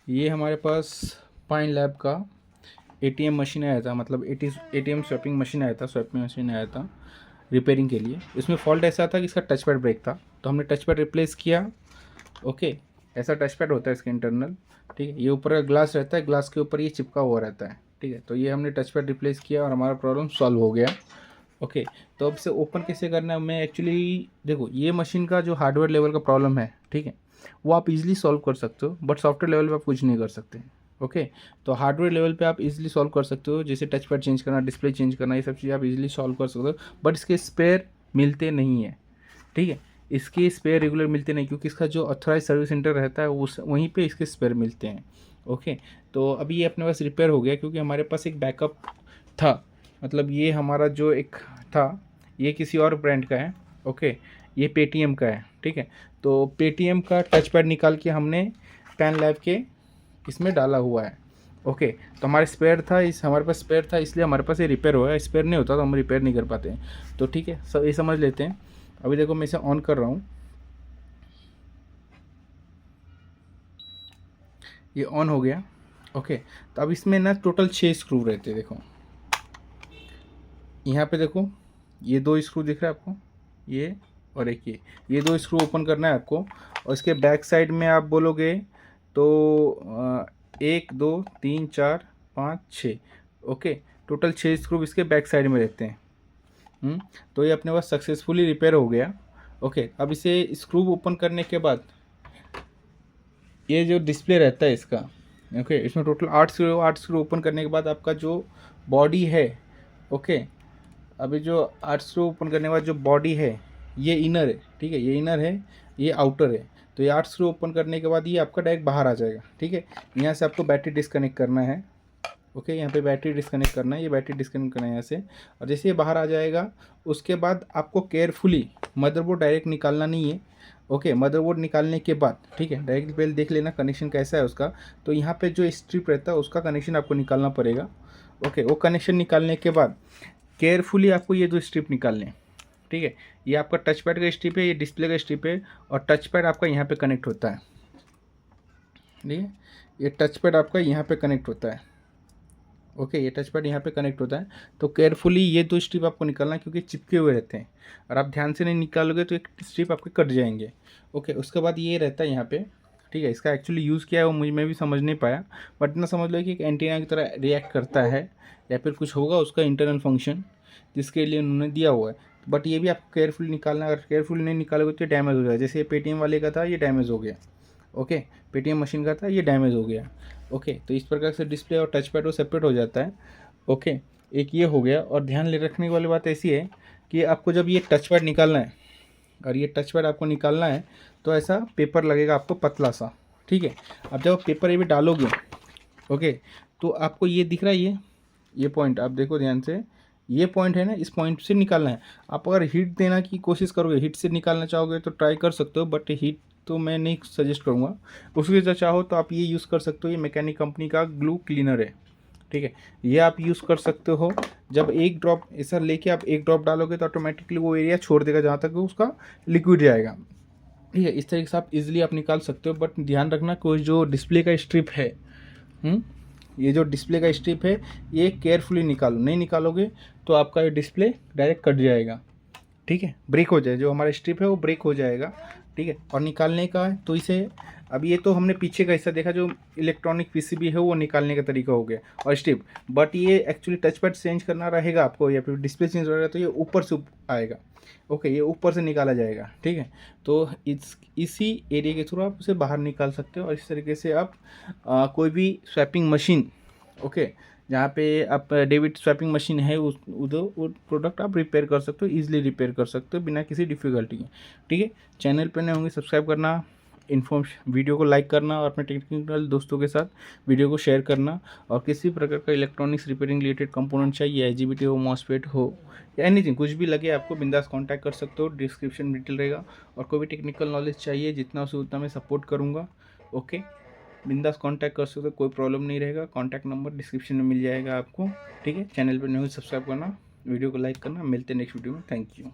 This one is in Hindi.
ये हमारे पास पाइन लैब का एटीएम मशीन आया था, मतलब एटीएम स्वैपिंग मशीन आया था, स्वैपिंग मशीन आया था रिपेयरिंग के लिए। इसमें फॉल्ट ऐसा था कि इसका टच पैड ब्रेक था, तो हमने टच पैड रिप्लेस किया। ओके, ऐसा टच पैड होता है इसका इंटरनल, ठीक है। ये ऊपर का ग्लास रहता है, ग्लास के ऊपर ये चिपका हुआ रहता है, ठीक है। तो ये हमने टच पैड रिप्लेस किया और हमारा प्रॉब्लम सॉल्व हो गया। ओके, तो अब से ओपन कैसे करना है, मैं एक्चुअली देखो, ये मशीन का जो हार्डवेयर लेवल का प्रॉब्लम है, ठीक है, वो आप इजीली सॉल्व कर सकते हो, बट सॉफ्टवेयर लेवल पे आप कुछ नहीं कर सकते। ओके, तो हार्डवेयर लेवल पे आप इजीली सॉल्व कर सकते हो, जैसे टच पैड चेंज करना, डिस्प्ले चेंज करना, ये सब चीज़ें आप इजीली सॉल्व कर सकते हो, बट इसके स्पेयर मिलते नहीं है, ठीक है। इसके स्पेयर रेगुलर मिलते नहीं, क्योंकि इसका जो ऑथराइज सर्विस सेंटर रहता है उस वहीं पे इसके स्पेयर मिलते हैं। ओके, तो अभी ये अपने पास रिपेयर हो गया, क्योंकि हमारे पास एक बैकअप था, मतलब ये हमारा जो एक था, ये किसी और ब्रांड का है। ओके, ये पेटीएम का है, ठीक है। तो पेटीएम का टच पैड निकाल के हमने पेन लैब के इसमें डाला हुआ है। ओके, तो हमारे स्पेयर था, हमारे पास स्पेयर था, इसलिए हमारे पास ये रिपेयर हुआ है। स्पेयर नहीं होता तो हम रिपेयर नहीं कर पाते हैं। तो ठीक है, सब ये समझ लेते हैं। अभी देखो, मैं इसे ऑन कर रहा हूँ, ये ऑन हो गया। ओके, तो अब इसमें ना टोटल 6 स्क्रू रहते हैं। देखो यहाँ पे देखो, ये 2 स्क्रू दिख रहा है आपको, ये और एक ये 2 स्क्रू ओपन करना है आपको। और इसके बैक साइड में आप बोलोगे तो 1 2 3 4 5 6, ओके, टोटल 6 स्क्रू इसके बैक साइड में रहते हैं। तो ये अपने पास सक्सेसफुली रिपेयर हो गया। ओके, अब इसे स्क्रू ओपन करने के बाद ये जो डिस्प्ले रहता है इसका, ओके, इसमें टोटल 8 स्क्रू ओपन करने के बाद आपका जो बॉडी है, ओके, अभी जो 8 स्क्रू ओपन करने के बाद जो बॉडी है, ये इनर है, ठीक है, ये इनर है, ये आउटर है। तो ये 8 स्क्रू ओपन करने के बाद ये आपका डायरेक्ट बाहर आ जाएगा, ठीक है। यहाँ से आपको बैटरी डिस्कनेक्ट करना है। ओके, यहाँ पे बैटरी डिस्कनेक्ट करना है, ये बैटरी डिस्कनेक्ट करना है यहाँ से। और जैसे ये बाहर आ जाएगा, उसके बाद आपको केयरफुली मदरबोर्ड डायरेक्ट निकालना नहीं है। ओके, मदरबोर्ड निकालने के बाद, ठीक है, डायरेक्ट पहले देख लेना कनेक्शन कैसा है उसका। तो यहाँ पे जो स्ट्रिप रहता है उसका कनेक्शन आपको निकालना पड़ेगा। ओके, वो कनेक्शन निकालने के बाद केयरफुली आपको ये 2 स्ट्रिप निकालने हैं, ठीक है। ये आपका टच पैड का स्ट्रिप है, ये डिस्प्ले का स्ट्रिप है, और टच पैड आपका यहाँ पे कनेक्ट होता है, ठीक है। ये टच पैड आपका यहाँ पे कनेक्ट होता है। ओके, ये टच पैड यहाँ पे कनेक्ट होता है। तो केयरफुली ये 2 स्ट्रिप आपको निकालना है, क्योंकि चिपके हुए रहते हैं, और आप ध्यान से नहीं निकालोगे तो एक स्ट्रिप आपके कट जाएंगे। ओके, उसके बाद ये रहता है यहाँ पे, ठीक है। इसका एक्चुअली यूज़ क्या है वो मैं भी समझ नहीं पाया, बट इतना समझ लो कि एक एंटीना की तरह रिएक्ट करता है, या फिर कुछ होगा उसका इंटरनल फंक्शन जिसके लिए उन्होंने दिया हुआ है। बट ये भी आपको केयरफुली निकालना है, अगर केयरफुली नहीं निकालोगे तो डैमेज हो जाएगा। जैसे ये पेटीएम वाले का था, ये डैमेज हो गया। ओके, पेटीएम मशीन का था, ये डैमेज हो गया। ओके, तो इस प्रकार से डिस्प्ले और टच पैड वो सेपरेट हो जाता है। ओके, एक ये हो गया। और ध्यान ले रखने वाली बात ऐसी है कि आपको जब ये टच पैड निकालना है, और ये टच पैड आपको निकालना है, तो ऐसा पेपर लगेगा आपको पतला सा, ठीक है। अब जब पेपर ये भी डालोगे, ओके, तो आपको ये दिख रहा है, ये पॉइंट आप देखो ध्यान से, ये पॉइंट है ना, इस पॉइंट से निकालना है। आप अगर हीट देना की कोशिश करोगे, हीट से निकालना चाहोगे तो ट्राई कर सकते हो, बट हीट तो मैं नहीं सजेस्ट करूँगा। उसके जो चाहो तो आप ये यूज़ कर सकते हो, ये मैकेनिक कंपनी का ग्लू क्लीनर है, ठीक है, ये आप यूज़ कर सकते हो। जब एक ड्रॉप ऐसा लेके आप एक ड्रॉप डालोगे तो ऑटोमेटिकली वो एरिया छोड़ देगा जहाँ तक उसका लिक्विड जाएगा, ठीक है। इस तरीके से आप इजीली आप निकाल सकते हो, बट ध्यान रखना कोई जो डिस्प्ले का स्ट्रिप है, ये जो डिस्प्ले का स्ट्रिप है, ये केयरफुली निकालो, नहीं निकालोगे तो आपका ये डिस्प्ले डायरेक्ट कट जाएगा, ठीक है, ब्रेक हो जाए, जो हमारा स्ट्रिप है वो ब्रेक हो जाएगा, ठीक है। और निकालने का है तो इसे, अब ये तो हमने पीछे का हिस्सा देखा, जो इलेक्ट्रॉनिक पीसीबी है वो निकालने का तरीका हो गया और स्ट्रिप, बट ये एक्चुअली टच पैड चेंज करना रहेगा आपको, या फिर डिस्प्ले चेंज रहेगा, तो ये ऊपर से आएगा। ओके, ये ऊपर से निकाला जाएगा, ठीक है। तो इसी एरिया के थ्रू आप उसे बाहर निकाल सकते हो, और इस तरीके से आप कोई भी स्वैपिंग मशीन, ओके, जहाँ पे आप डेविड स्वैपिंग मशीन है उस उधर वो प्रोडक्ट आप रिपेयर कर सकते हो, ईजिली रिपेयर कर सकते हो बिना किसी डिफ़िकल्टी के, ठीक है। चैनल पर नए होंगे सब्सक्राइब करना, वीडियो को लाइक करना, और अपने टेक्निकल दोस्तों के साथ वीडियो को शेयर करना। और किसी प्रकार का इलेक्ट्रॉनिक्स रिपेयरिंग रिलेटेड कंपोनेंट चाहिए, आईजीबीटी हो, मॉसफेट हो, या एनीथिंग, कुछ भी लगे आपको, बिंदास कांटेक्ट कर सकते हो, डिस्क्रिप्शन में डिटेल रहेगा। और कोई भी टेक्निकल नॉलेज चाहिए, जितना उसे उतना मैं सपोर्ट करूँगा। ओके, बिंदास कांटेक्ट कर सकते हो, कोई प्रॉब्लम नहीं रहेगा। कांटेक्ट नंबर डिस्क्रिप्शन में मिल जाएगा आपको, ठीक है। चैनल पर नहीं हो सब्सक्राइब करना, वीडियो को लाइक करना। मिलते हैं नेक्स्ट वीडियो में। Thank you.